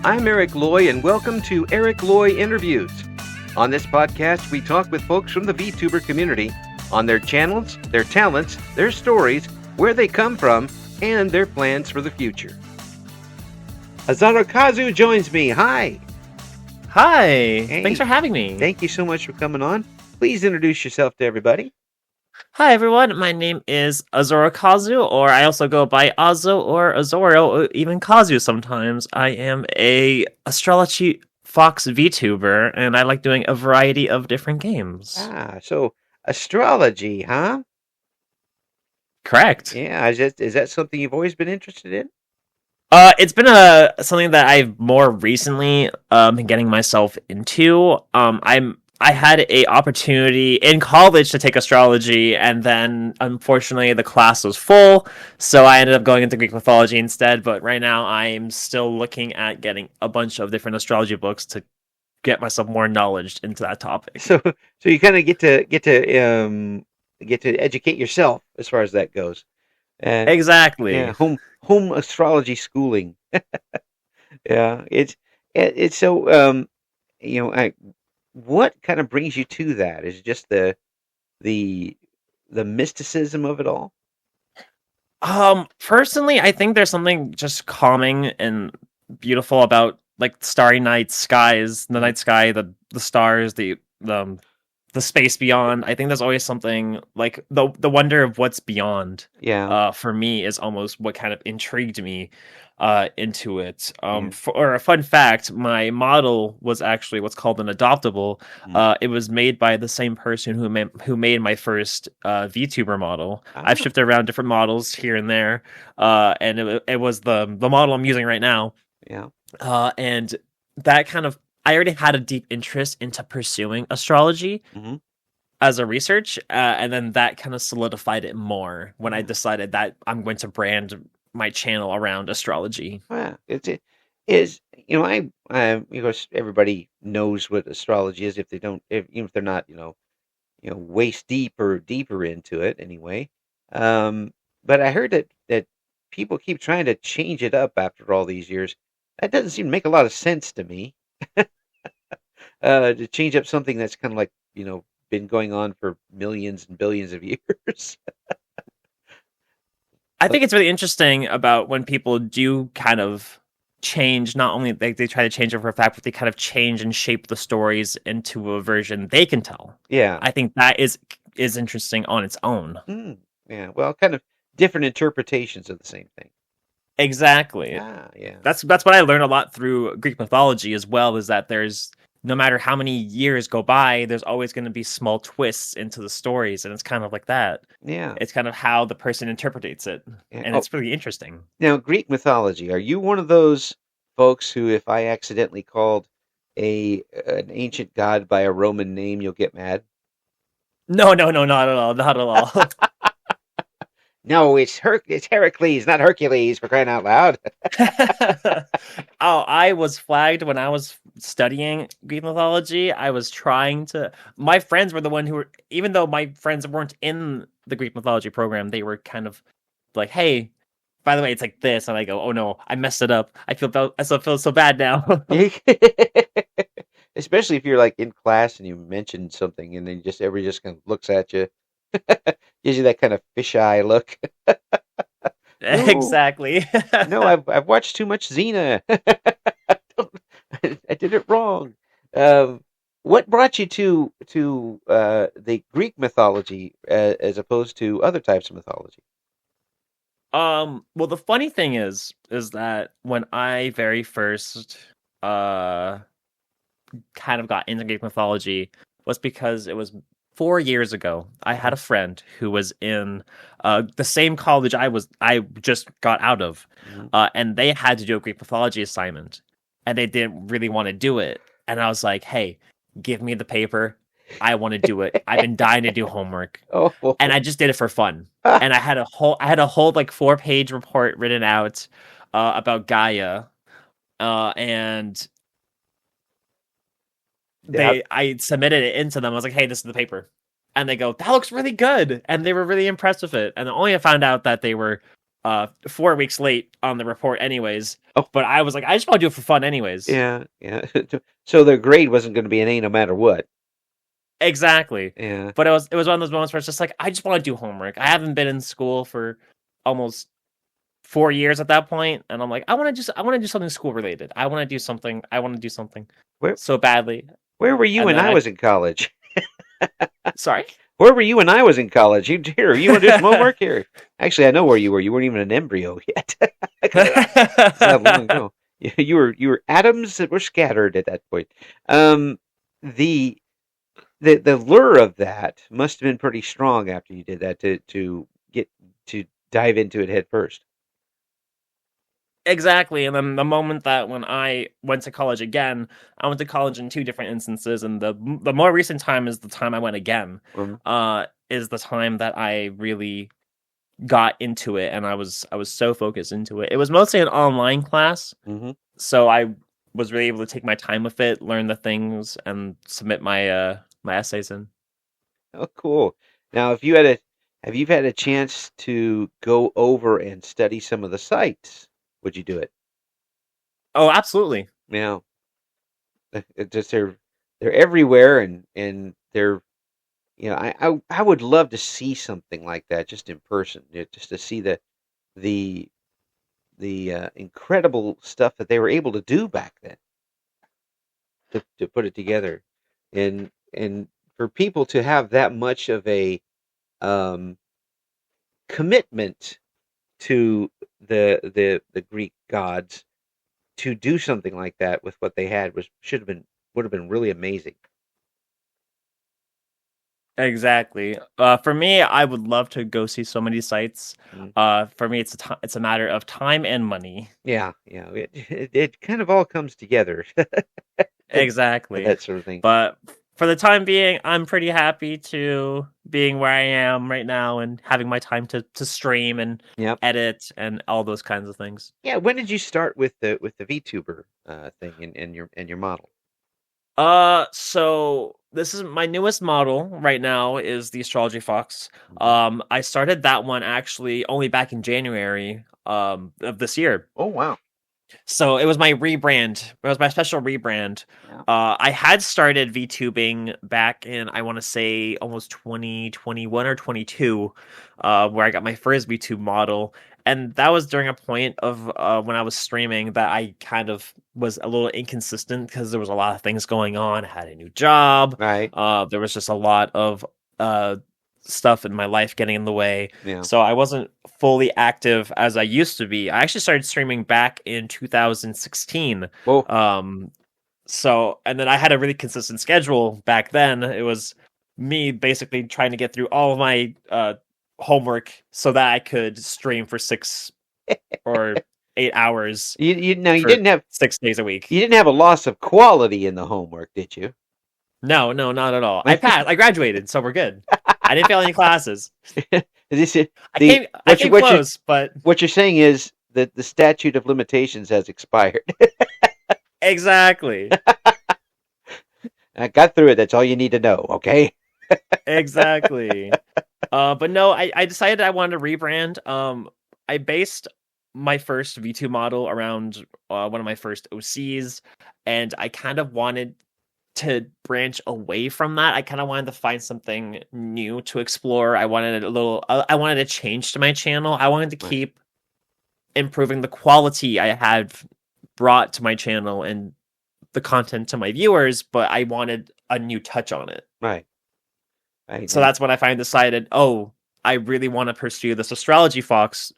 I'm Eric Loy, and welcome to Eric Loy Interviews. On this podcast, we talk with folks from the VTuber community on their channels, their talents, their stories, where they come from, and their plans for the future. Azorokazu joins me. Hi. Hi. Hey. Thanks for having me. Thank you so much for coming on. Please introduce yourself to everybody. Hi, everyone. My name is Azorokazu, or I also go by Azo or Azoro, or even Kazu sometimes. I am a astrology fox VTuber, and I like doing a variety of different games. So astrology, huh? Correct. Yeah, is that something you've always been interested in? It's been something that I've more recently been getting myself into. I had a opportunity in college to take astrology, and then unfortunately the class was full, so I ended up going into Greek mythology instead. But right now I'm still looking at getting a bunch of different astrology books to get myself more knowledge into that topic. So you kind of get to educate yourself as far as that goes. Exactly. Yeah, home astrology schooling. Yeah, it's so what kind of brings you to that? Is it just the mysticism of it all? Personally, I think there's something just calming and beautiful about like starry night skies, the night sky, the stars, the space beyond. I think there's always something like the wonder of what's beyond. Yeah. For me is almost what kind of intrigued me into it. Yeah. For a fun fact, my model was actually what's called an adoptable. It was made by the same person who made my first VTuber model. I've shifted around different models here and there, and it was the model I'm using right now. Yeah. And that kind of, I already had a deep interest into pursuing astrology as a research, and then that kind of solidified it more when I decided that I'm going to brand my channel around astrology. Yeah, it is. Everybody knows what astrology is if they don't, even if they're not, waist deep or deeper into it anyway. But I heard that people keep trying to change it up after all these years. That doesn't seem to make a lot of sense to me. To change up something that's kind of like, been going on for millions and billions of years. I think it's really interesting about when people do kind of change, not only they try to change it for a fact, but they kind of change and shape the stories into a version they can tell. Yeah. I think that is interesting on its own. Yeah, well, kind of different interpretations of the same thing. Exactly. Yeah. That's what I learned a lot through Greek mythology as well, is that there's, no matter how many years go by, there's always going to be small twists into the stories, and it's kind of like that. Yeah. It's kind of how the person interprets it, and it's really interesting. Now, Greek mythology, are you one of those folks who, if I accidentally called an ancient god by a Roman name, you'll get mad? No, not at all, not at all. No, it's Heracles, not Hercules, for crying out loud. Oh, I was flagged when I was studying Greek mythology. I was trying to. My friends were the one who were, even though my friends weren't in the Greek mythology program, they were kind of like, "Hey, by the way, it's like this," and I go, "Oh no, I messed it up. I feel so bad now." Especially if you're like in class and you mention something, and then everybody just kind of looks at you. Gives you that kind of fisheye look. Exactly. No, I've watched too much Xena. I did it wrong. What brought you to the Greek mythology as opposed to other types of mythology? Well, the funny thing is that when I very first kind of got into Greek mythology was because it was 4 years ago. I had a friend who was in the same college I just got out of, and they had to do a Greek mythology assignment, and they didn't really want to do it. And I was like, "Hey, give me the paper. I want to do it. I've been dying to do homework." And I just did it for fun. And I had a whole like 4-page report written out about Gaia, and I submitted it into them. I was like, "Hey, this is the paper," and they go, "That looks really good," and they were really impressed with it. And only I found out that they were 4 weeks late on the report anyways. Oh, But I was like, I just want to do it for fun anyways. yeah, yeah. So their grade wasn't going to be an A no matter what. Exactly. Yeah. But it was one of those moments where it's just like, I just want to do homework. I haven't been in school for almost 4 years at that point, and I'm like, I want to do something school related. I want to do something. I want to do something Where so badly. where were you And when then I was in college? sorry. Where were you when I was in college? You want to do some homework here? Actually, I know where you were. You weren't even an embryo yet. It's that long ago. You were atoms that were scattered at that point. Um, the the lure of that must have been pretty strong after you did that to get to dive into it head first. Exactly. And then the moment that when I went to college again, I went to college in two different instances, and the more recent time is the time I went again. Um, Is the time that I really got into it, and I was so focused into it. It was mostly an online class, hmm so I was really able to take my time with it, learn the things, and submit my essays in. Oh, cool. Now, if you had a have you had a chance to go over and study some of the sites, would you do it? Oh, absolutely. Now, it just they're everywhere, and they're I would love to see something like that just in person, just to see the incredible stuff that they were able to do back then to put it together, and for people to have that much of a um, commitment to the Greek gods to do something like that with what they had was should have been would have been really amazing. Exactly. For me, I would love to go see so many sites. Mm. For me, it's a matter of time and money. Yeah, yeah, it kind of all comes together for Exactly. that sort of thing. But for the time being, I'm pretty happy to being where I am right now and having my time to stream and Yep. edit and all those kinds of things. Yeah. When did you start with the VTuber thing and your model? So this is my newest model right now is the Astrology Fox. Mhm. I started that one actually only back in January of this year. Oh wow. So it was my rebrand. It was my special rebrand. Yeah. I had started VTubing back in I want to say almost 2021 or 22, where I got my first VTube model, and that was during a point of when I was streaming that I kind of was a little inconsistent because there was a lot of things going on. I had a new job. Right. There was just a lot of uh, stuff in my life getting in the way. Yeah. So I wasn't fully active as I used to be. I actually started streaming back in 2016. Well, So and then I had a really consistent schedule back then. It was me basically trying to get through all of my homework so that I could stream for 6 or 8 hours you now for 6 days a week. you didn't have a loss of quality in the homework, did you? No, no, not at all. I passed. I graduated, so we're good. I didn't fail any classes. This is I the came I what you came what you close, but what you're saying is that the statute of limitations has expired. exactly. I got through it. That's all you need to know. Okay. Exactly. But no, I decided I wanted to rebrand. I based my first V2 model around one of my first OCs, and I kind of wanted to branch away from that. I kind of wanted to find something new to explore. I wanted a change to my channel. I wanted to Right. keep improving the quality I had brought to my channel and the content to my viewers, but I wanted a new touch on it. Right. Right. So that's when I finally decided, oh, I really want to pursue this Astrology Fox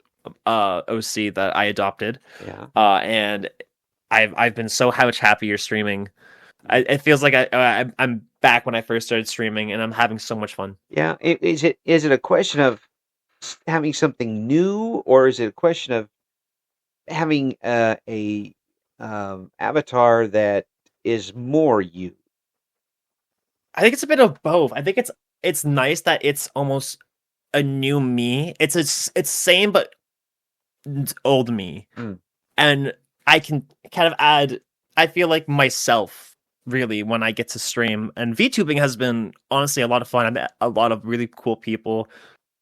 OC that I adopted. Yeah. And I've been so much happier streaming. It feels like I'm back when I first started streaming, and I'm having so much fun. Yeah. Is it a question of having something new, or is it a question of having a avatar that is more you? I think it's a bit of both. I think it's nice that it's almost a new me. It's same but old me, Mm. and I can kind of add. I feel like myself really when I get to stream, and VTubing has been honestly a lot of fun. I met a lot of really cool people.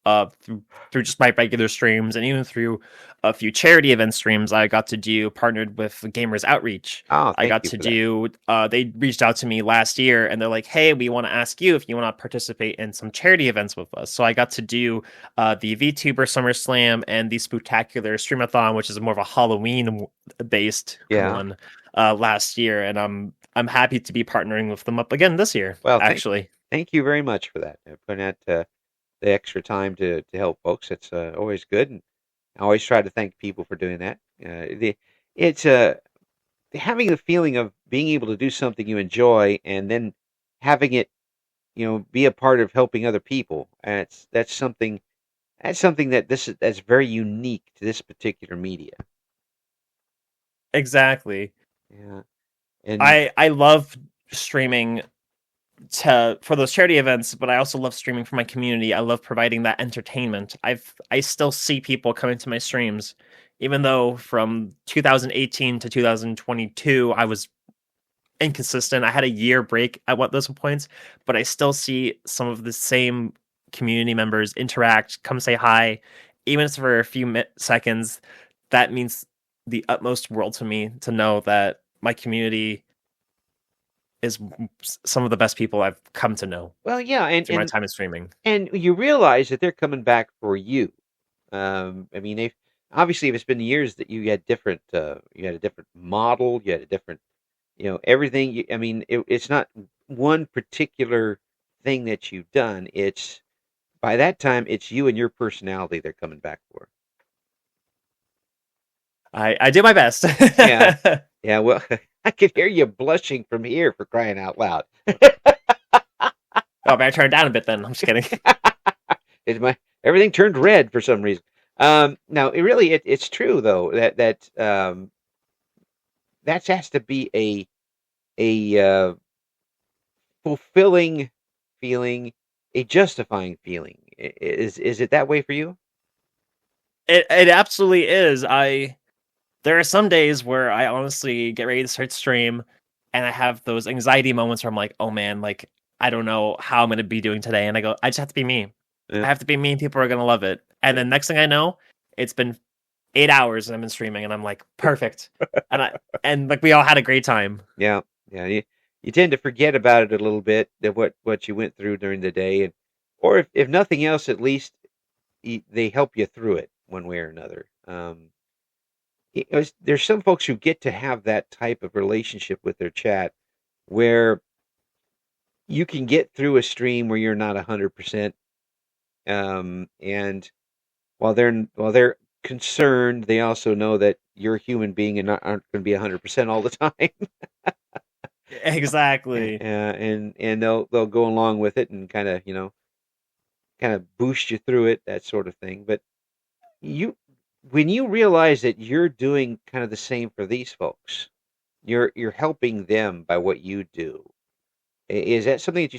through just my regular streams and even through a few charity event streams I got to do partnered with Gamers Outreach. Oh, I thank got you to for that. do they reached out to me last year and they're like, "Hey, we want to ask you if you want to participate in some charity events with us." So I got to do the VTuber SummerSlam and the Spooktacular Streamathon, which is more of a Halloween based Yeah. one last year, and I'm happy to be partnering with them up again this year, Well, actually. thank you very much for that. Putting out the extra time to help folks. It's always good, and I always try to thank people for doing that. It's having the feeling of being able to do something you enjoy, and then having it, be a part of helping other people. And that's something that's very unique to this particular media. Exactly. Yeah, and I love streaming to for those charity events, but I also love streaming for my community. I love providing that entertainment. I still see people coming to my streams, even though from 2018 to 2022 I was inconsistent. I had a year break at what those points, but I still see some of the same community members interact, come say hi, even if it's for a few seconds. That means the utmost world to me to know that my community is some of the best people I've come to know well, yeah, and through my and time in streaming. and you realize that they're coming back for you. I mean, if obviously if it's been years that you had a different model, you had a different, everything. I mean, it's not one particular thing that you've done. It's by that time, it's you and your personality they're coming back for. I do my best. Yeah, yeah. Well, I could hear you blushing from here for crying out loud. Oh, man, I turn it down a bit then. I'm just kidding. It's my everything turned red for some reason. Now, it's true though that has to be a fulfilling feeling, a justifying feeling. Is it that way for you? It absolutely is. There are some days where I honestly get ready to start stream and I have those anxiety moments where I'm like, oh man, like I don't know how I'm gonna be doing today. And I go, I just have to be me. Yeah, I have to be me and people are gonna love it. And yeah, then next thing I know, it's been 8 hours and I've been streaming and I'm like, perfect. And like we all had a great time. yeah. Yeah. You tend to forget about it a little bit, that what you went through during the day, and or if nothing else, at least they help you through it one way or another. There's some folks who get to have that type of relationship with their chat where you can get through a stream where you're not 100%. And while they're concerned, they also know that you're a human being and aren't going to be 100% all the time. Exactly. And they'll go along with it and kind of boost you through it, that sort of thing. But you when you realize that you're doing kind of the same for these folks, you're helping them by what you do. Is that something that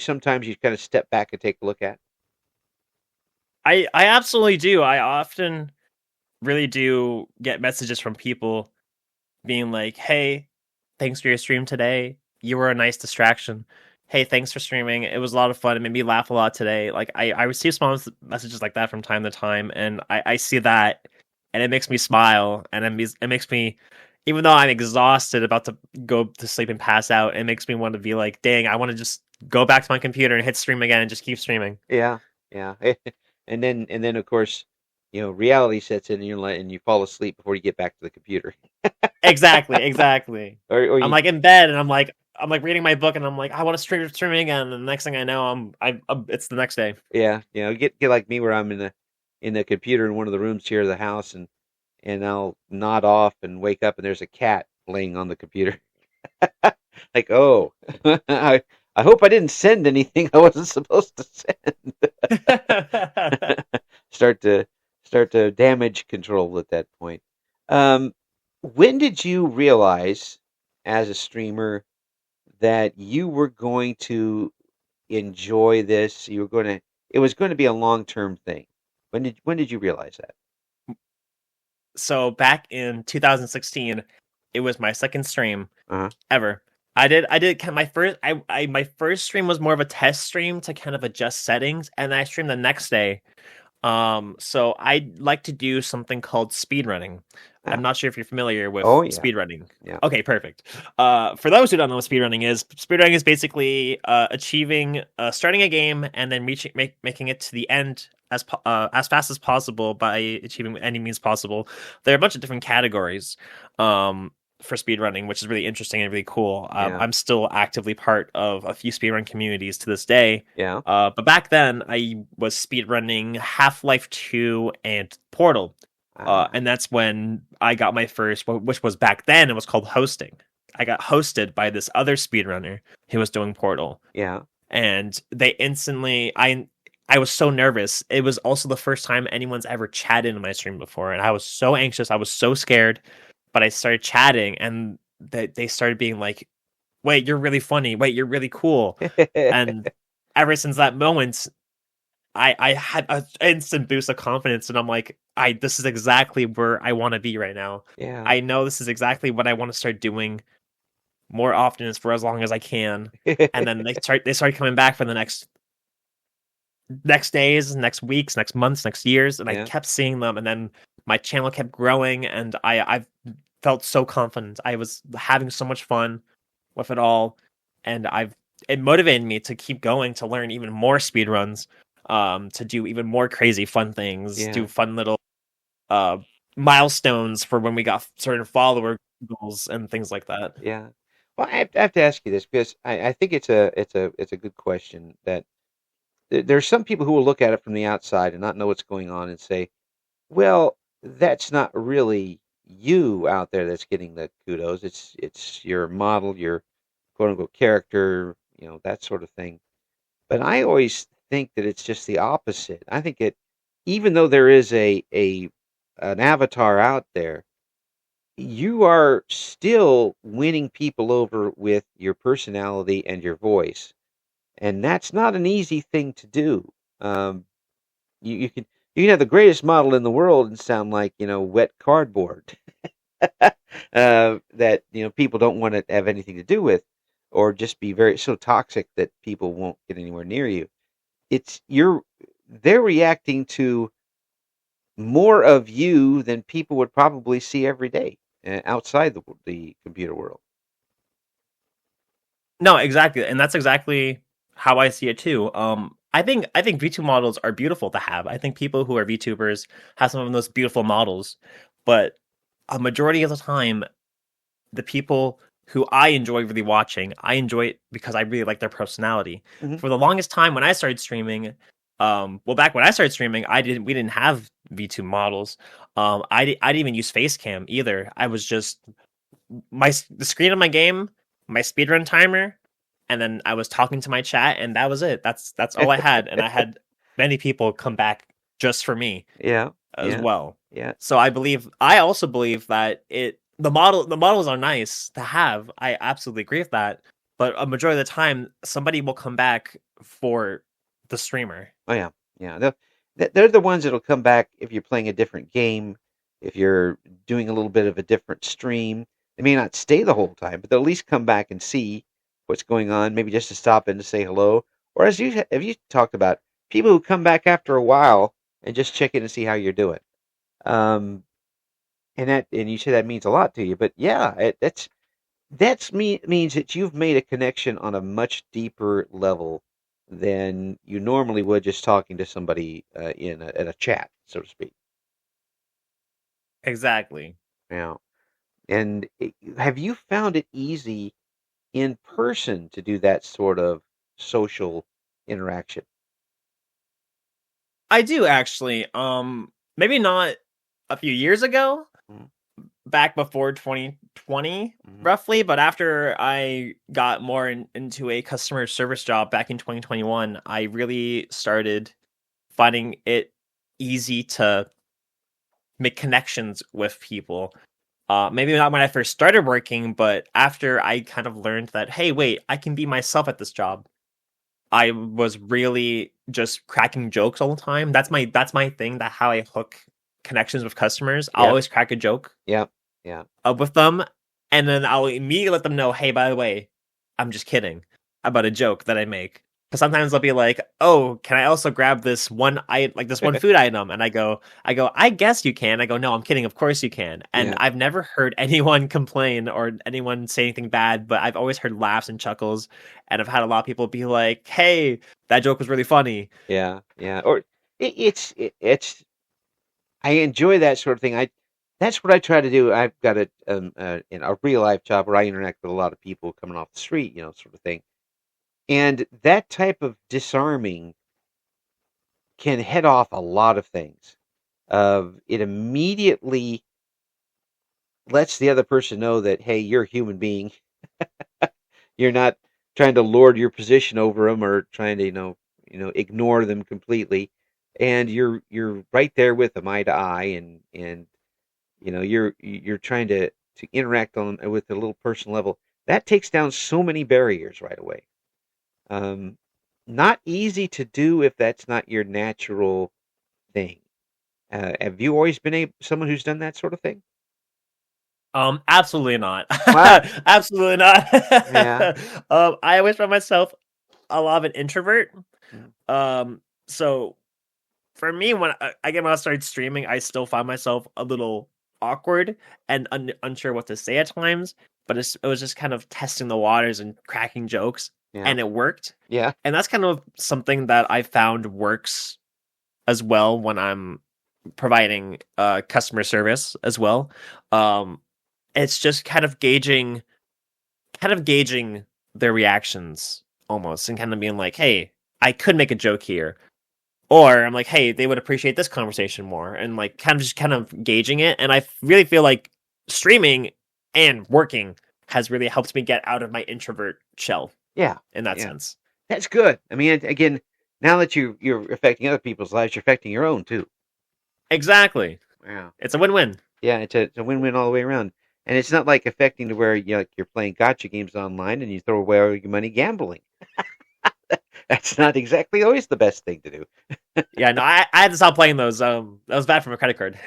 you kind of step back and take a look at? I absolutely do. I often really do get messages from people being like, "Hey, thanks for your stream today. You were a nice distraction. Hey, thanks for streaming. It was a lot of fun. It made me laugh a lot today." Like I receive small messages like that from time to time, and I see that, and it makes me smile, and it makes me, even though I'm exhausted, about to go to sleep and pass out, it makes me want to be like, "Dang, I want to just go back to my computer and hit stream again and just keep streaming." Yeah, yeah. And then of course, reality sets in, and you fall asleep before you get back to the computer. Exactly, exactly. or I'm you like in bed and I'm like reading my book and I'm like I want to streaming again. And the next thing I know, it's the next day. Yeah, get like me where I'm in the computer in one of the rooms here of the house, and I'll nod off and wake up and there's a cat laying on the computer. Like, oh, I hope I didn't send anything I wasn't supposed to send. start to start to damage control at that point. Um, when did you realize as a streamer that you were going to enjoy this? It was going to be a long-term thing. When did you realize that? So back in 2016, it was my second stream Uh-huh. ever. I did my first my first stream was more of a test stream to kind of adjust settings, and I streamed the next day. So I like to do something called speedrunning. I'm Ah, not sure if you're familiar with oh yeah, speedrunning. yeah. Okay, perfect. For those who don't know what speedrunning is basically achieving starting a game and then making it to the end as fast as possible by achieving any means possible. There are a bunch of different categories for speedrunning, which is really interesting and really cool. Yeah, I'm still actively part of a few speedrun communities to this day. yeah. But back then, I was speedrunning Half-Life 2 and Portal. Ah, And that's when I got my first, which was back then, it was called hosting. I got hosted by this other speedrunner who was doing Portal. yeah. And they instantly, I was so nervous. It was also the first time anyone's ever chatted in my stream before. And I was so anxious. I was so scared. But I started chatting and they started being like, wait, you're really funny. Wait, you're really cool. And ever since that moment, I had an instant boost of confidence, and I'm like, this is exactly where I want to be right now. Yeah. I know this is exactly what I want to start doing more often, is for as long as I can. And then they start coming back for the next days, next weeks, next months, next years, and I Yeah. kept seeing them, and then my channel kept growing, and I felt so confident. I was having so much fun with it all, and it motivated me to keep going, to learn even more speed runs, to do even more crazy fun things, do Yeah. fun little uh milestones for when we got certain follower goals and things like that. Yeah. Well, I have to ask you this because I think it's a good question that there's some people who will look at it from the outside and not know what's going on and say, well, that's not really you out there that's getting the kudos. It's your model, your quote unquote character, that sort of thing. But I always think that it's just the opposite. I think even though there is a an avatar out there, you are still winning people over with your personality and your voice, and that's not an easy thing to do. Um, you can have the greatest model in the world and sound like wet cardboard that people don't want to have anything to do with, or just be very so toxic that people won't get anywhere near you. It's you're They're reacting to more of you than people would probably see every day outside the computer world. No, exactly, and that's exactly how I see it too. I think VTube models are beautiful to have. I think people who are VTubers have some of those beautiful models, but a majority of the time, the people who I enjoy really watching, I enjoy it because I really like their personality. Hmm. For the longest time when I started streaming, well, back when I started streaming, we didn't have VTube models. I didn't even use Facecam either. I was just the screen of my game, my speedrun timer, and then I was talking to my chat, and that was it. That's all I had, and I had many people come back just for me Yeah, as yeah, well. yeah, So I also believe that the models are nice to have. I absolutely agree with that. But a majority of the time, somebody will come back for the streamer. oh yeah, yeah. They're the ones that'll come back if you're playing a different game, if you're doing a little bit of a different stream. They may not stay the whole time, but they'll at least come back and see what's going on, maybe just to stop in to say hello. Or as you talked about, people who come back after a while and just check in and see how you're doing. Um, and you say that means a lot to you, but yeah, means that you've made a connection on a much deeper level than you normally would just talking to somebody in a chat, so to speak. Exactly. Yeah. And have you found it easy in person to do that sort of social interaction? I do actually. Maybe not a few years ago, Mm-hmm. back before 2020 Mm-hmm. roughly, but after I got more into a customer service job back in 2021, I really started finding it easy to make connections with people. Maybe not when I first started working, but after I kind of learned that, hey, wait, I can be myself at this job. I was really just cracking jokes all the time. That's my thing. That how I hook connections with customers. I'll Yep. always crack a joke Yep. Yeah. with them, and then I'll immediately let them know, hey, by the way, I'm just kidding about a joke that I make. Because sometimes they'll be like, "Oh, can I also grab this this one food item?" And I guess you can. I go, "No, I'm kidding. Of course you can." And Yeah, I've never heard anyone complain or anyone say anything bad, but I've always heard laughs and chuckles, and I've had a lot of people be like, "Hey, that joke was really funny." yeah, yeah. Or it's I enjoy that sort of thing. I That's what I try to do. I've got in a real life job where I interact with a lot of people coming off the street, sort of thing. And that type of disarming can head off a lot of things. It immediately lets the other person know that, hey, you're a human being. You're not trying to lord your position over them or trying to, ignore them completely. And you're right there with them eye to eye, and you're trying to interact on with a little personal level. That takes down so many barriers right away. Um, Not easy to do if that's not your natural thing. Have you always been someone who's done that sort of thing? Absolutely not. Wow. Absolutely not. Yeah. I always find myself a lot of an introvert. Mm. So for me, when I started streaming, I still find myself a little awkward and unsure what to say at times. But it was just kind of testing the waters and cracking jokes, Yeah. and it worked. Yeah. And that's kind of something that I found works as well when I'm providing customer service as well. Um, it's just kind of gauging their reactions almost, and kind of being like, "Hey, I could make a joke here." Or I'm like, hey, they would appreciate this conversation more, and like kind of gauging it. And I really feel like streaming and working has really helped me get out of my introvert shell Yeah. in that Yeah. sense. That's good. I mean, again, now that you're affecting other people's lives, you're affecting your own too. Exactly. Yeah. It's a win-win. Yeah, it's a win-win all the way around. And it's not like affecting to where you're playing gotcha games online and you throw away all your money gambling. That's not exactly always the best thing to do. Yeah, no, I had to stop playing those. That was bad for my credit card.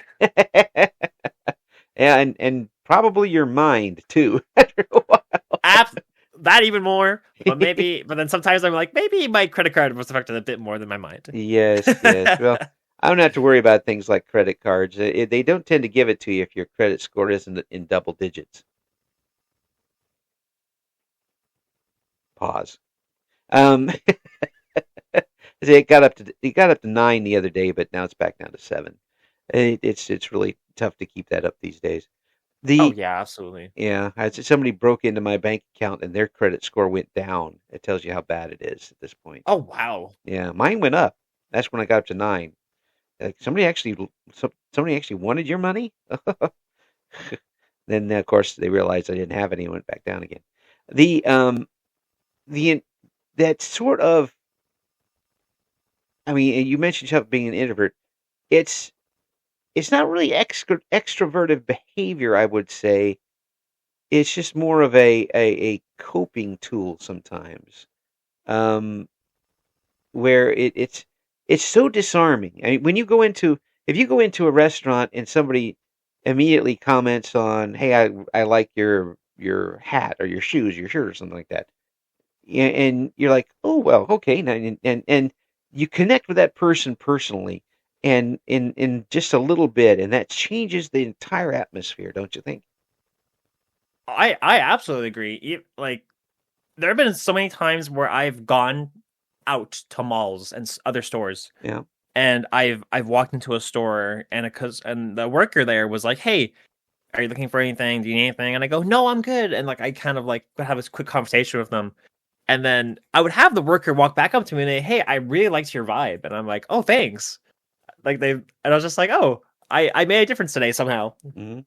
Yeah, and probably your mind too. After a while. App that even more, but then sometimes I'm like, maybe my credit card was affected a bit more than my mind. Yes, yes. Well, I don't have to worry about things like credit cards. They don't tend to give it to you if your credit score isn't in double digits. Pause. Um, it got up to 9 the other day, but now it's back down to 7. It's really tough to keep that up these days. Oh The yeah, absolutely. Yeah, I said somebody broke into my bank account and their credit score went down. It tells you how bad it is at this point. Oh wow. Yeah, mine went up. That's when I got up to 9. Like somebody actually wanted your money. Then of course they realized I didn't have any and went back down again. The the that sort of I mean, you mentioned yourself being an introvert. It's it's not really extroverted behavior, I would say. It's just more of a coping tool sometimes. Um, where it's so disarming. I mean, if you go into a restaurant and somebody immediately comments on, "Hey, I like your hat or your shoes, your shirt or something like that," and you're like, "Oh well, okay," and you connect with that person personally, and in just a little bit, and that changes the entire atmosphere, don't you think? I absolutely agree. Like there have been so many times where I've gone out to malls and other stores, Yeah, and I've walked into a store, and and the worker there was like, "Hey, are you looking for anything? Do you need anything?" And I go, "No, I'm good." And like I kind of like would have this quick conversation with them, and then I would have the worker walk back up to me and say, "Hey, I really liked your vibe," and I'm like, "Oh, thanks." And I was just like, "Oh, I made a difference today somehow." hmm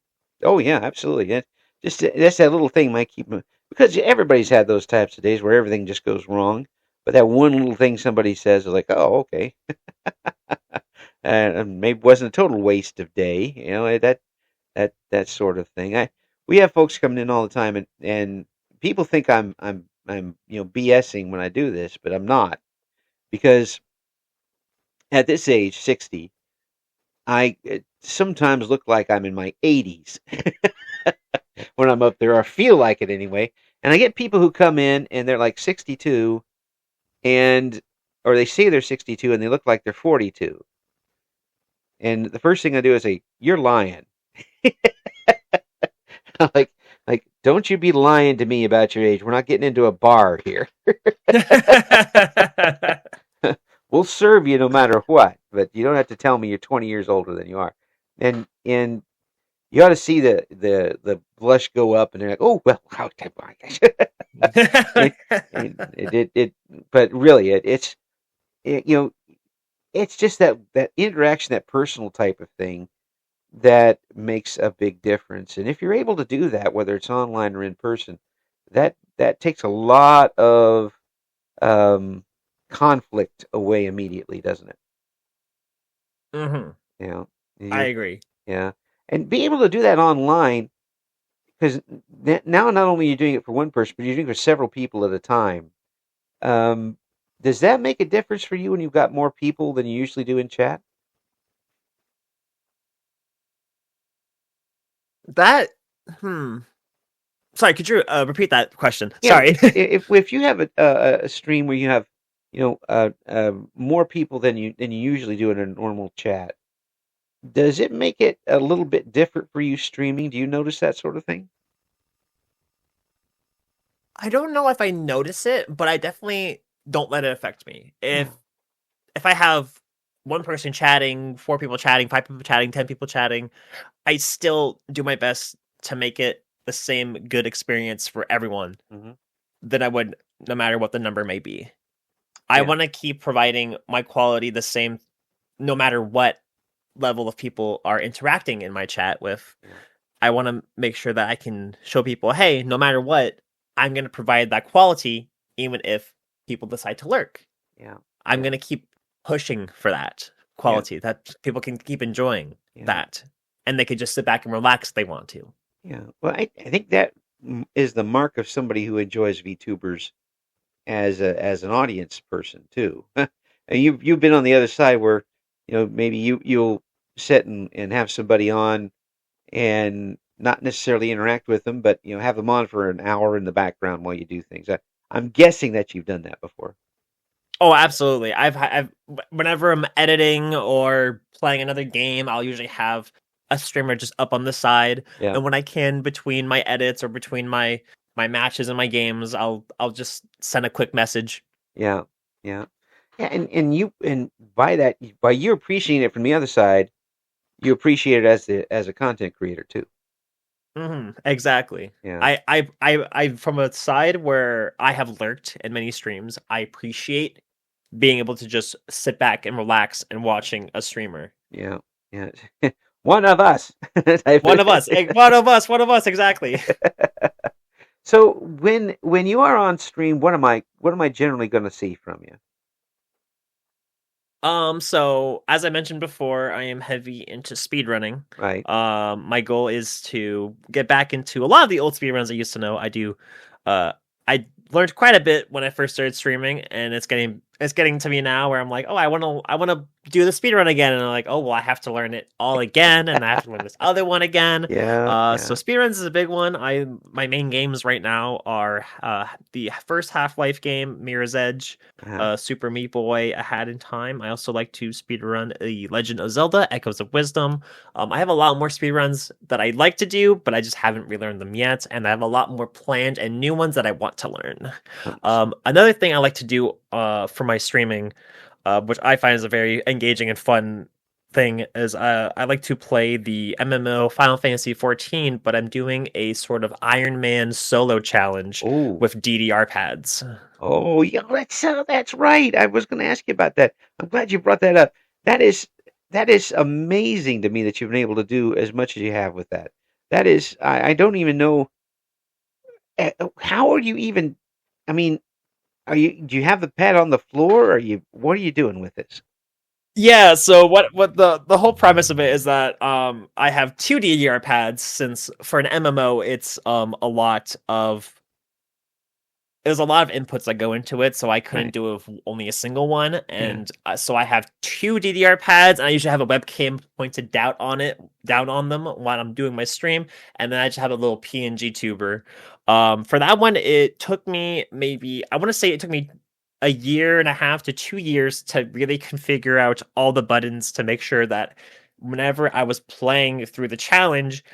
oh yeah, absolutely. That's that little thing might keep 'em- because everybody's had those types of days where everything just goes wrong, but that one little thing somebody says is like, "Oh, okay," and maybe wasn't a total waste of day, that sort of thing. We have folks coming in all the time, and people think I'm BSing when I do this, but I'm not because at this age, 60, I sometimes look like I'm in my 80s when I'm up there, or feel like it anyway. And I get people who come in and they're like 62, and or they say they're 62 and they look like they're 42. And the first thing I do is say, "You're lying." like don't you be lying to me about your age. We're not getting into a bar here. We'll serve you no matter what, but you don't have to tell me you're 20 years older than you are. And you ought to see the blush go up, and they're like, "Oh well, how it, it but really it's just that interaction, that personal type of thing that makes a big difference. And if you're able to do that, whether it's online or in person, that takes a lot of um, conflict away immediately, doesn't it? Hmm. Yeah, I you agree. yeah, and be able to do that online because now not only are you doing it for one person, but you're doing it for several people at a time. Um, does that make a difference for you when you've got more people than you usually do in chat? That hmm. Sorry, could you repeat that question? Yeah, Sorry. if you have a stream where you have more people than you usually do in a normal chat, does it make it a little bit different for you streaming? Do you notice that sort of thing? I don't know if I notice it, but I definitely don't let it affect me. Yeah, If I have one person chatting, four people chatting, five people chatting, 10 people chatting, I still do my best to make it the same good experience for everyone hmm that I would no matter what the number may be. I yeah, want to keep providing my quality the same no matter what level of people are interacting in my chat with. yeah, I want to make sure that I can show people, hey, no matter what, I'm going to provide that quality, even if people decide to lurk. yeah, I'm yeah, going to keep pushing for that yeah, quality that people can keep enjoying yeah, that. And they could just sit back and relax if they want to. yeah. Well, I think that is the mark of somebody who enjoys VTubers as an audience person too. And you've been on the other side where maybe you'll sit and have somebody on and not necessarily interact with them, but have them on for an hour in the background while you do things. I'm guessing that you've done that before. Oh, absolutely. Whenever I'm editing or playing another game, I'll usually have a streamer just up on the side. Yeah, And when I can, between my edits or between my matches and my games, I'll just send a quick message. yeah, yeah, yeah. And by that, by you appreciating it from the other side, you appreciate it as a content creator too. Exactly. Yeah, I from a side where I have lurked in many streams, I appreciate being able to just sit back and relax and watching a streamer. yeah, yeah. One of us. Type One of us, one of us, exactly. So when you are on stream, what am I generally going to see from you? So as I mentioned before, I am heavy into speedrunning. Right. My goal is to get back into a lot of the old speedruns I used to know. Uh, I learned quite a bit when I first started streaming, and it's getting to me now where I'm like, oh, I want to do the speedrun again, and I'm like, oh, well, I have to learn it all again, and I have to learn this other one again. Yeah, So yeah. speedruns is a big one. My main games right now are the first Half-Life game, Mirror's Edge, Uh-huh. Super Meat Boy, A Hat in Time. I also like to speedrun The Legend of Zelda: Echoes of Wisdom. I have a lot more speedruns that I'd like to do, but I just haven't relearned them yet, and I have a lot more planned and new ones that I want to learn. Another thing I like to do for my streaming, which I find is a very engaging and fun thing, is I like to play the MMO Final Fantasy 14, but I'm doing a sort of Iron Man solo challenge Oh, with DDR pads. oh, yeah. That's right. I was going to ask you about that. I'm glad you brought that up. That is that is amazing to me that you've been able to do as much as you have with that. That is, I don't even know how are you even. I mean, do you have the pad on the floor? Or what are you doing with this? Yeah, so what the whole premise of it is that I have two DDR pads since for an MMO it's there's a lot of inputs that go into it, so I couldn't Right. do it with only a single one, Yeah. and so I have two DDR pads, and I usually have a webcam pointed down on them while I'm doing my stream, and then I just have a little PNG tuber. For that one, it took me maybe I want to say it took me a year and a half to 2 years to really configure out all the buttons to make sure that whenever I was playing through the challenge,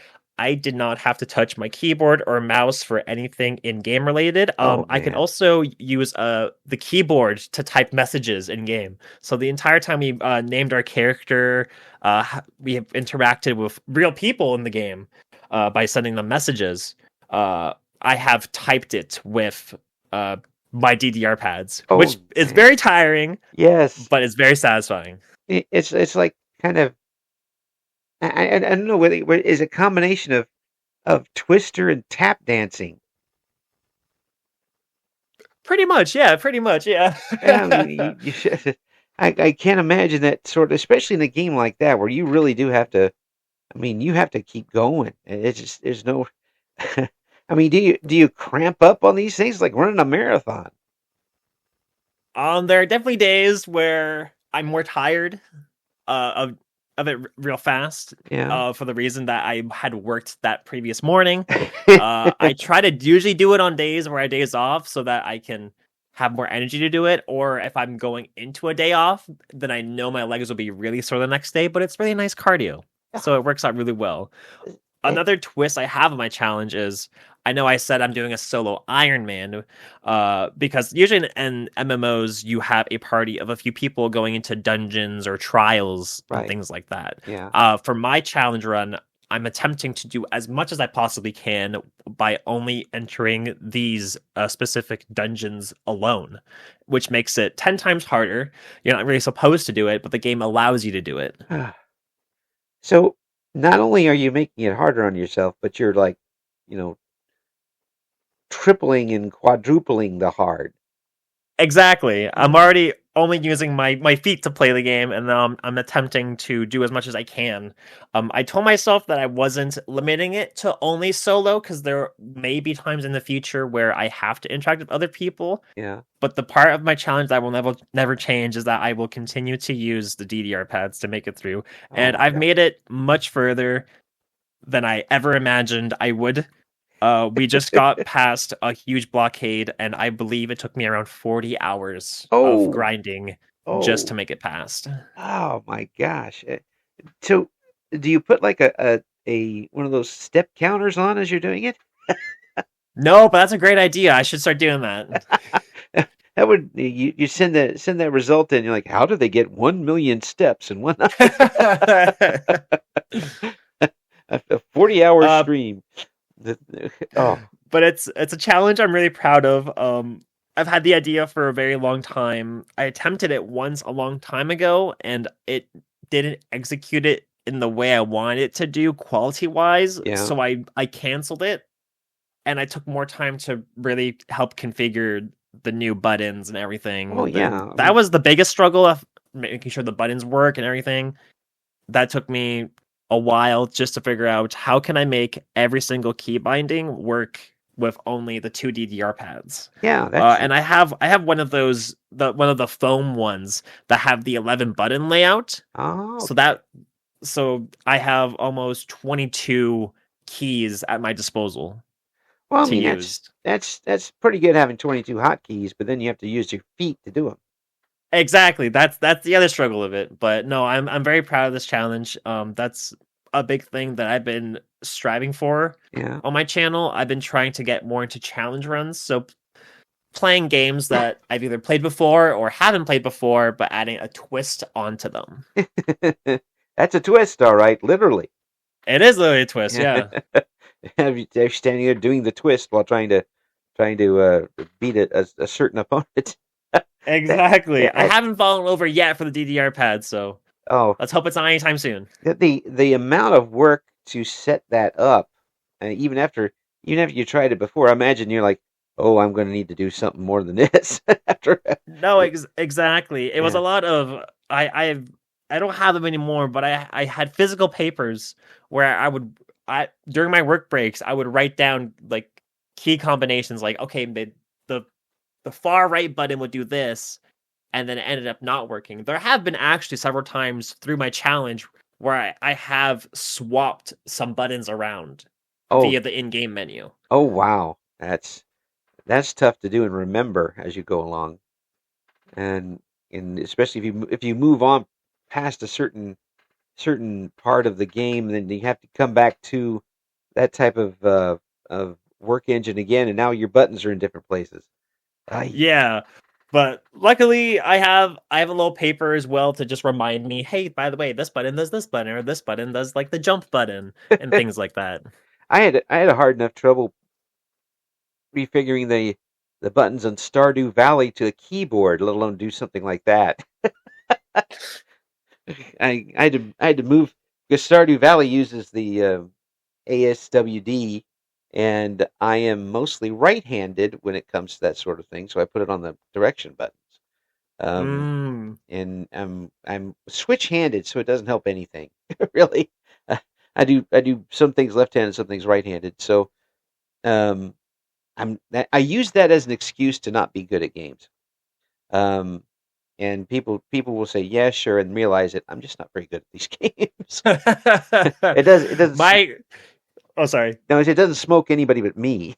I did not have to touch my keyboard or mouse for anything in game related. Oh I can man. also use the keyboard to type messages in game. So the entire time we named our character, we have interacted with real people in the game by sending them messages. I have typed it with my DDR pads, Oh which is man. very tiring, Yes. but it's very satisfying. It's like kind of I don't know whether is a combination of Twister and tap dancing. Pretty much, yeah, pretty much, yeah. Yeah, I mean, you should, I can't imagine that sort of, especially in a game like that where you really do have to. I mean, you have to keep going. It's just there's no. I mean, do you cramp up on these things like running a marathon? There are definitely days where I'm more tired of it real fast. Yeah. For the reason that I had worked that previous morning. I try to usually do it on days where I have days off so that I can have more energy to do it. Or if I'm going into a day off, then I know my legs will be really sore the next day. But it's really nice cardio, so it works out really well. Another twist I have on my challenge is I know I said I'm doing a solo Iron Man, because usually in MMOs you have a party of a few people going into dungeons or trials and Right. things like that. Yeah. For my challenge run, I'm attempting to do as much as I possibly can by only entering these specific dungeons alone, which makes it 10 times harder. You're not really supposed to do it, but the game allows you to do it. So not only are you making it harder on yourself, but you're like, you know, tripling and quadrupling the hard. Exactly. I'm Oh, already only using my feet to play the game, and I'm attempting to do as much as I can. I told myself that I wasn't limiting it to only solo because there may be times in the future where I have to interact with other people. yeah. But the part of my challenge that will never change is that I will continue to use the DDR pads to make it through, Oh and my I've God. made it much further than I ever imagined I would. We just got past a huge blockade, and I believe it took me around 40 hours of Oh, grinding just oh, to make it past. oh my gosh. So do you put like a one of those step counters on as you're doing it? No, but that's a great idea. I should start doing that. That would you send that result in, you're like, how do they get 1 million steps in one night? A 40-hour uh, stream. Oh, but it's a challenge I'm really proud of. I've had the idea for a very long time. I attempted it once a long time ago, and it didn't execute it in the way I wanted it to do quality wise. yeah. So I canceled it, and I took more time to really help configure the new buttons and Oh everything. yeah. I That mean, was the biggest struggle of making sure the buttons work and everything. That took me a while just to figure out how can I make every single key binding work with only the two DDR pads. yeah, that's And I have one of those one of the foam ones that have the 11 button layout. oh, So okay. that so I have almost 22 keys at my disposal Well, I to mean, that's use. that's that's pretty good having 22 hotkeys, but then you have to use your feet to do them. Exactly. That's the other struggle of it. But no, I'm very proud of this challenge. That's a big thing that I've been striving for Yeah. on my channel. I've been trying to get more into challenge runs, so playing games that I've either played before or haven't played before, but adding a twist onto them. That's a twist, all right, literally. It is literally a twist, Yeah. yeah. They're standing there doing the twist while trying to beat a certain opponent. That, Exactly. I that haven't fallen over yet for the DDR pad, so oh, let's hope it's not anytime soon. the amount of work to set that up, and even after you tried it before, I imagine you're like, oh, I'm going to need to do something more than this after. No, exactly. It was Yeah. a lot of I don't have them anymore, but I had physical papers where I during my work breaks I would write down like key combinations like okay the the far right button would do this and then it ended up not working. There have been actually several times through my challenge where I have swapped some buttons around Oh, via the in-game menu. oh wow. That's tough to do and remember as you go along. and especially if you move on past a certain part of the game, then you have to come back to that type of work engine again, and now your buttons are in different places. Aye. Yeah. But luckily I have a little paper as well to just remind me, hey, by the way, this button does this button, or this button does like the jump button and things like that. I had a hard enough trouble refiguring the buttons on Stardew Valley to a keyboard, let alone do something like that. I had to move because Stardew Valley uses the ASWD, and I am mostly right-handed when it comes to that sort of thing. So I put it on the direction buttons. Um, Mm. and I'm switch-handed, so it doesn't help anything really. Uh, I do some things left-handed, some things right-handed. So um, I use that as an excuse to not be good at games. Um, and people will say, "Yeah, sure," and realize that I'm just not very good at these games. It doesn't My oh sorry. no, it doesn't smoke anybody but me.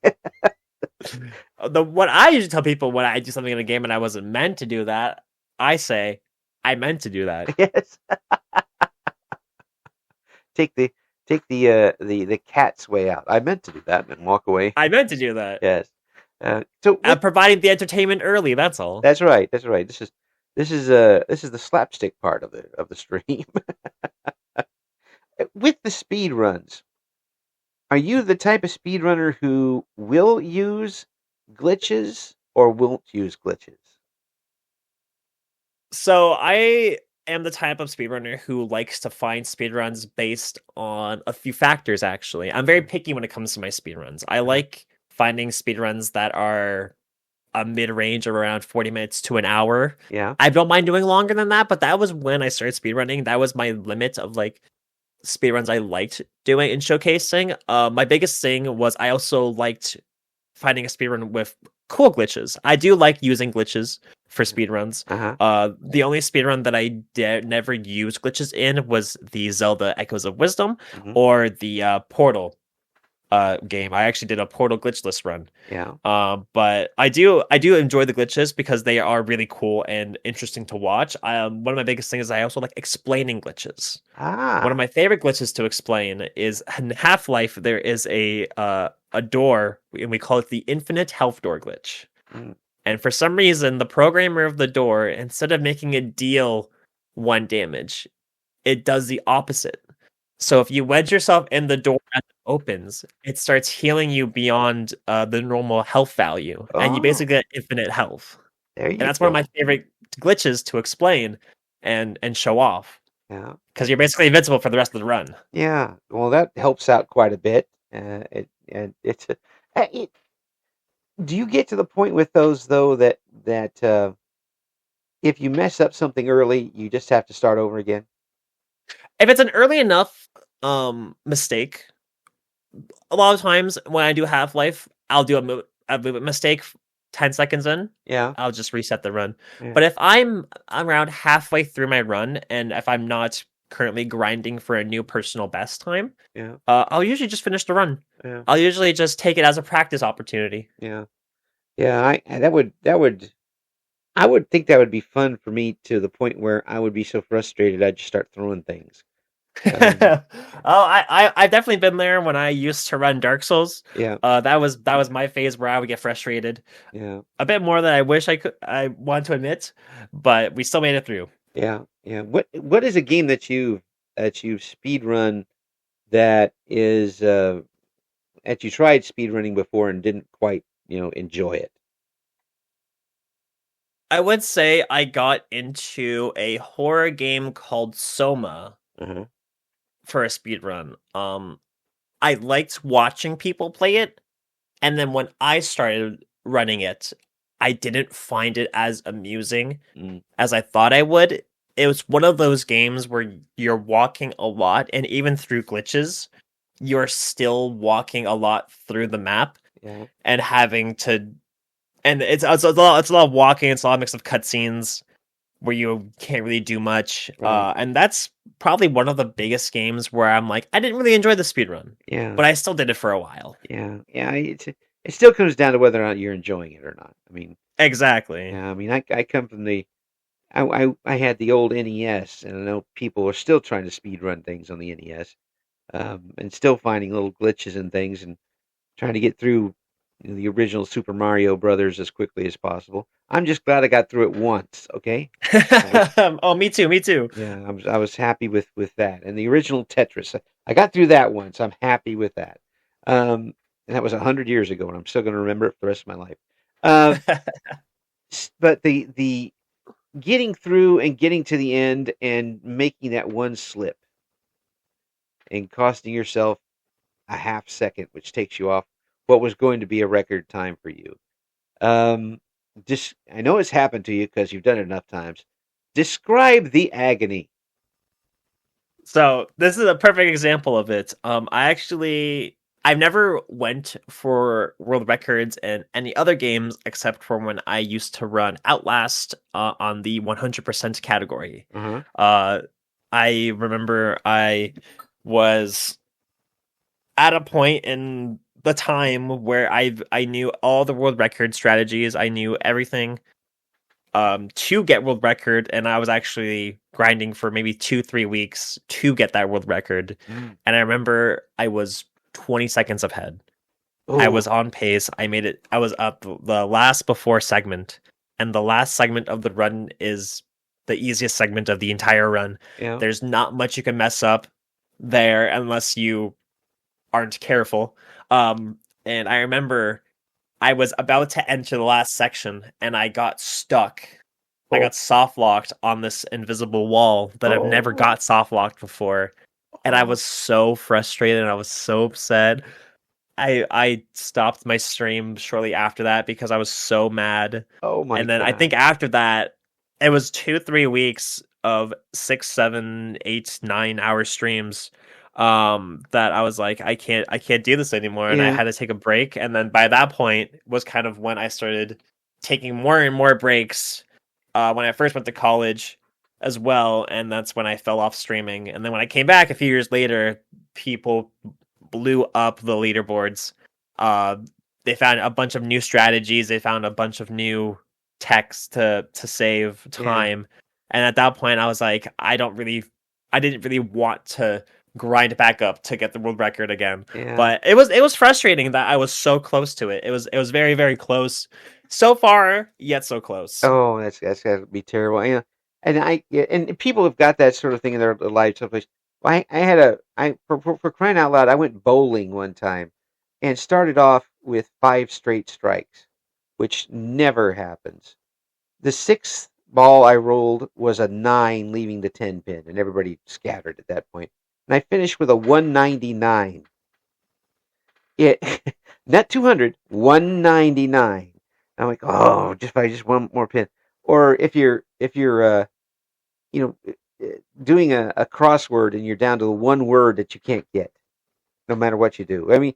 The what I usually tell people when I do something in a game and I wasn't meant to do that, I say I meant to do that. Yes, take the the cat's way out. I meant to do that and walk away. I meant to do that. Yes. So I'm providing the entertainment early, that's all. that's right. That's right. This is the slapstick part of the stream. With the speed runs, are you the type of speedrunner who will use glitches or won't use glitches? So I am the type of speedrunner who likes to find speedruns based on a few factors, actually. I'm very picky when it comes to my speedruns. I like finding speedruns that are a mid-range of around 40 minutes to an hour. Yeah. I don't mind doing longer than that, but that was when I started speedrunning. That was my limit of like speedruns I liked doing and showcasing. My biggest thing was I also liked finding a speedrun with cool glitches. I do like using glitches for speedruns. Uh-huh. The only speedrun that I never used glitches in was the Zelda Echoes of Wisdom Hmm. or the Portal game. I actually did a Portal glitchless run. Yeah. But I do enjoy the glitches because they are really cool and interesting to watch. One of my biggest things is I also like explaining glitches. One of Ah. my favorite glitches to explain is in Half-Life. There is a door, and we call it the infinite health door glitch. Mm. And for some reason, the programmer of the door, instead of making it deal 1 damage, it does the opposite. So if you wedge yourself in the door as it opens, it starts healing you beyond the normal health value, and you Oh, basically get infinite health. there And you that's one of go. my favorite glitches to explain and show off Yeah. because you're basically invincible for the rest of the run. Yeah. Well, that helps out quite a bit. It's it, do you get to the point with those though that if you mess up something early, you just have to start over again? If it's an early enough mistake, a lot of times when I do Half Life, I'll do a movement mistake 10 seconds in. Yeah. I'll just reset the run. Yeah. But if I'm around halfway through my run, and if I'm not currently grinding for a new personal best time, Yeah. I'll usually just finish the run. Yeah. I'll usually just take it as a practice opportunity. Yeah. Yeah. I would think that would be fun for me to the point where I would be so frustrated I'd just start throwing things. Um, I've definitely been there when I used to run Dark Souls. yeah. That was my phase where I would get frustrated Yeah. a bit more than I want to admit, but we still made it through. Yeah. Yeah. What is a game that you've speed run that is that you tried speed running before and didn't quite enjoy it? I would say I got into a horror game called Soma Uh-huh. for a speed run. I liked watching people play it, and then when I started running it, I didn't find it as amusing Mm. as I thought I would. It was one of those games where you're walking a lot, and even through glitches, you're still walking a lot through the map Yeah. and having to. And it's a lot of walking. It's a lot of mix of cutscenes where you can't really do much. Right. And that's probably one of the biggest games where I'm like, I didn't really enjoy the speedrun, Yeah. but I still did it for a while. Yeah. Yeah. It still comes down to whether or not you're enjoying it or not. I mean, Exactly. Yeah, I mean, I come from I had the old NES, and I know people are still trying to speed run things on the NES, and still finding little glitches and things, and trying to get through the original Super Mario Brothers as quickly as possible. I'm just glad I got through it once. Okay, I was Oh, me too. Me too. yeah, I was happy with that, and the original Tetris. I got through that once. I'm happy with that. And that was 100 years ago, and I'm still going to remember it for the rest of my life. Uh, but the getting through and getting to the end and making that one slip and costing yourself a half second, which takes you off what was going to be a record time for you. Um, just I know it's happened to you because you've done it enough times. Describe the agony. So this is a perfect example of it. I've never went for world records in any other games except for when I used to run Outlast on the 100% category. Uh huh. Uh, I remember I was at a point in the time where I knew all the world record strategies. I knew everything to get world record, and I was actually grinding for maybe 2-3 weeks to get that world record. Mm. And I remember I was 20 seconds ahead. I Oh, was on pace. I made it. I was up the last before segment, and the last segment of the run is the easiest segment of the entire run. yeah, There's not much you can mess up there unless you aren't careful. And I remember I was about to enter the last section and I got stuck. I oh, got soft locked on this invisible wall that I've never oh, got soft locked before. And I oh, was so frustrated and I was so upset. I stopped my stream shortly after that because I was so mad. oh my And then I God. think after that, it was 2-3 weeks of 6, 7, 8, 9 hour streams that I was like, I can't do this anymore, and I Yeah, had to take a break. And then by that point was kind of when I started taking more and more breaks when I first went to college as well, and that's when I fell off streaming. And then when I came back a few years later, people blew up the leaderboards. Uh, they found a bunch of new strategies. They found a bunch of new techs to save yeah, time. And at that point, I was like, I didn't really want to grind back up to get the world record again. yeah. But it was frustrating that I was so close to it. It was very very close. So far, yet so close. Oh, that's gotta be terrible. Yeah, and yeah, and people have got that sort of thing in their lives. Someplace. I had for crying out loud, I went bowling one time, and started off with 5 straight strikes, which never happens. The sixth ball I rolled was a 9, leaving the 10 pin, and everybody scattered at that point. And I finished with a 199. It not 200, 199. I'm like, oh, just by just one more pin. Or if you're you know doing a crossword and you're down to the one word that you can't get, no matter what you do. I mean,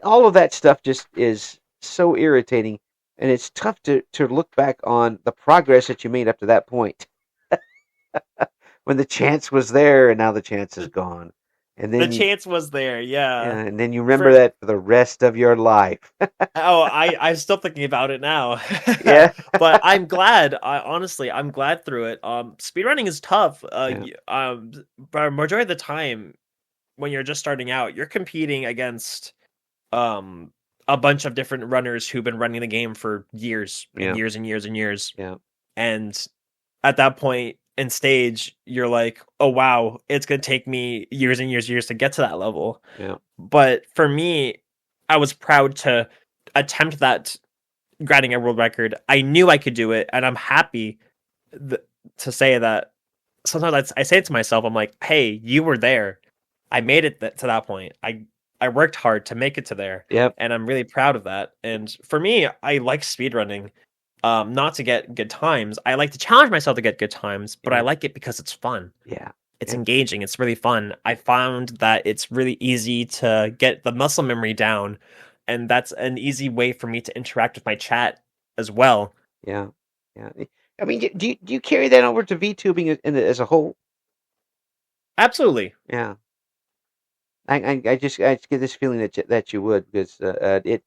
all of that stuff just is so irritating, and it's tough to look back on the progress that you made up to that point when the chance was there, and now the chance is gone, and The then you chance was there, yeah. and then you remember For that for the rest of your life. Oh, I'm still thinking about it now. Yeah, But I'm glad. Honestly, I'm glad through it. Speedrunning is tough. yeah, But majority of the time when you're just starting out, you're competing against um a bunch of different runners who've been running the game for years and yeah, years and years and years. yeah, And at that point in stage, you're like, "Oh wow, it's going to take me years and years to get to that level." yeah, But for me, I was proud to attempt that grinding a world record. I knew I could do it, and I'm happy th- to say that. Sometimes I say it to myself, I'm like, "Hey, you were there. I made it to that point. I worked hard to make it to there, yep, and I'm really proud of that." And for me, I like speedrunning, not to get good times. I like to challenge myself to get good times, but I yeah, like it because it's fun. yeah, It's yeah, engaging. It's really fun. I found that it's really easy to get the muscle memory down, and that's an easy way for me to interact with my chat as well. yeah, yeah. I mean, do you carry that over to VTubing as a whole? Absolutely. Yeah. I just get this feeling that you would because it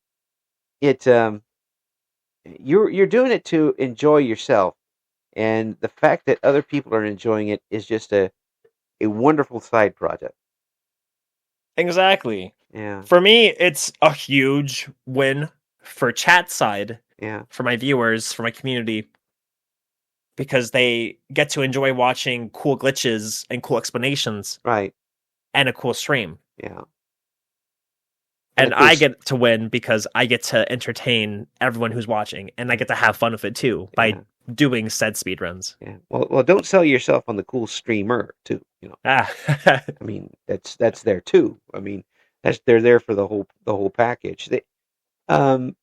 you're doing it to enjoy yourself, and the fact that other people are enjoying it is just a wonderful side project. Exactly. Yeah, For me, it's a huge win for chat side, yeah, for my viewers, for my community, because they get to enjoy watching cool glitches and cool explanations right. and a cool stream. Yeah, yeah, And I because get to win because I get to entertain everyone who's watching, and I get to have fun with it too by yeah, doing said speedruns. yeah. Well, don't sell yourself on the cool streamer too. Ah, I mean, that's there too. I mean, they're there for the whole package. Um,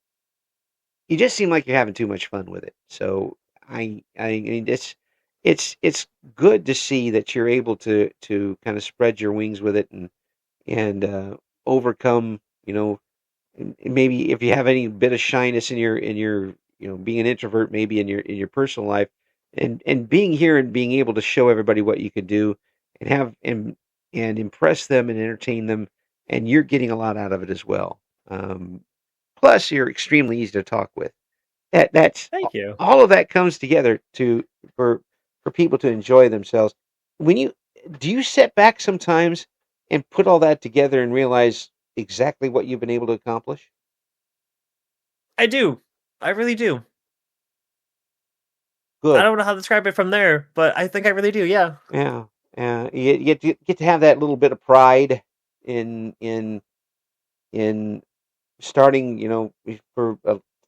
you just seem like you're having too much fun with it. So I mean, it's good to see that you're able to kind of spread your wings with it and overcome. Maybe if you have any bit of shyness in your being an introvert, maybe in your personal life, and being here and being able to show everybody what you could do and have and impress them and entertain them, and you're getting a lot out of it as well. Plus, you're extremely easy to talk with. That's thank you. all of that comes together for for people to enjoy themselves. When you do you set back sometimes and put all that together and realize exactly what you've been able to accomplish? I do. I really do. I Good. don't know how to describe it from there, but I think I really do. Yeah. Yeah. Yeah. You get to have that little bit of pride in starting, for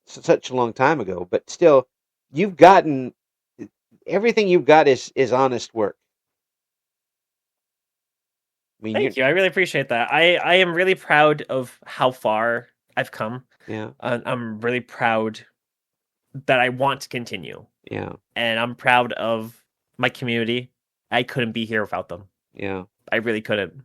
such a long time ago, but still, you've gotten everything you've got is honest work. I mean, Thank you. I really appreciate that. I am really proud of how far I've come. yeah, I'm really proud that I want to continue, yeah, and I'm proud of my community. I couldn't be here without them. yeah. I really couldn't.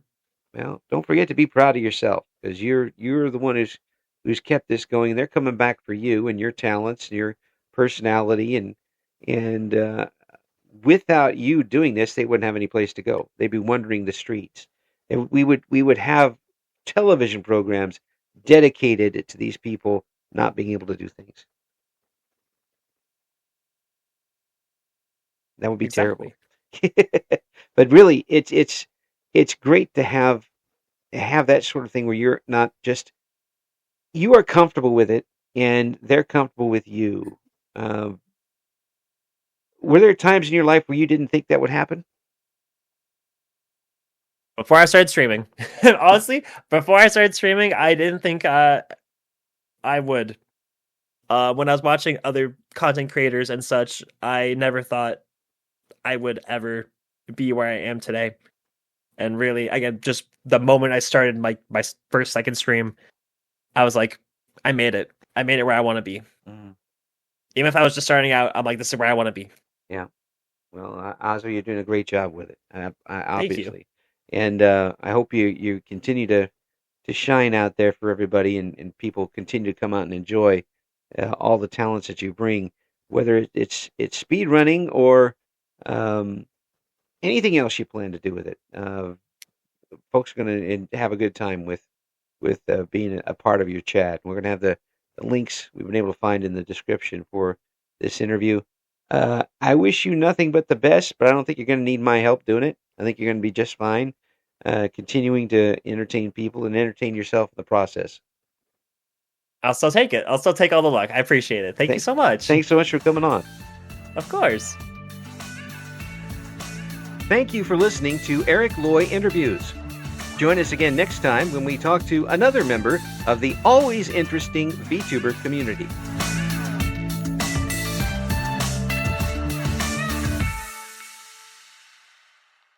Well, don't forget to be proud of yourself because you're the one who's kept this going. They're coming back for you and your talents, and your personality, and without you doing this, they wouldn't have any place to go. They'd be wandering the streets, and we would have television programs dedicated to these people not being able to do things. That would be terrible. Exactly. But really, it's great to have that sort of thing where you're not just you are comfortable with it and they're comfortable with you. Um, were there times in your life where you didn't think that would happen? Before I started streaming, honestly, before I started streaming, I didn't think I would. When I was watching other content creators and such, I never thought I would ever be where I am today. And really, again, just the moment I started my first second stream, I was like, I made it. I made it where I want to be. Mm, Even if I was just starting out, I'm like, this is where I want to be. yeah. Well, Ozzy, you're doing a great job with it, Thank you. obviously, and I hope you continue to shine out there for everybody, and people continue to come out and enjoy all the talents that you bring, whether it's speed running or um, anything else you plan to do with it. Folks are going to have a good time with being a part of your chat. We're going to have the links we've been able to find in the description for this interview. I wish you nothing but the best, but I don't think you're going to need my help doing it. I think you're going to be just fine, continuing to entertain people and entertain yourself in the process. I'll still take it. I'll still take all the luck. I appreciate it. Thank you Th- so much. Thanks so much for coming on. Of course. Thank you for listening to Eric Loy Interviews. Join us again next time when we talk to another member of the always interesting VTuber community.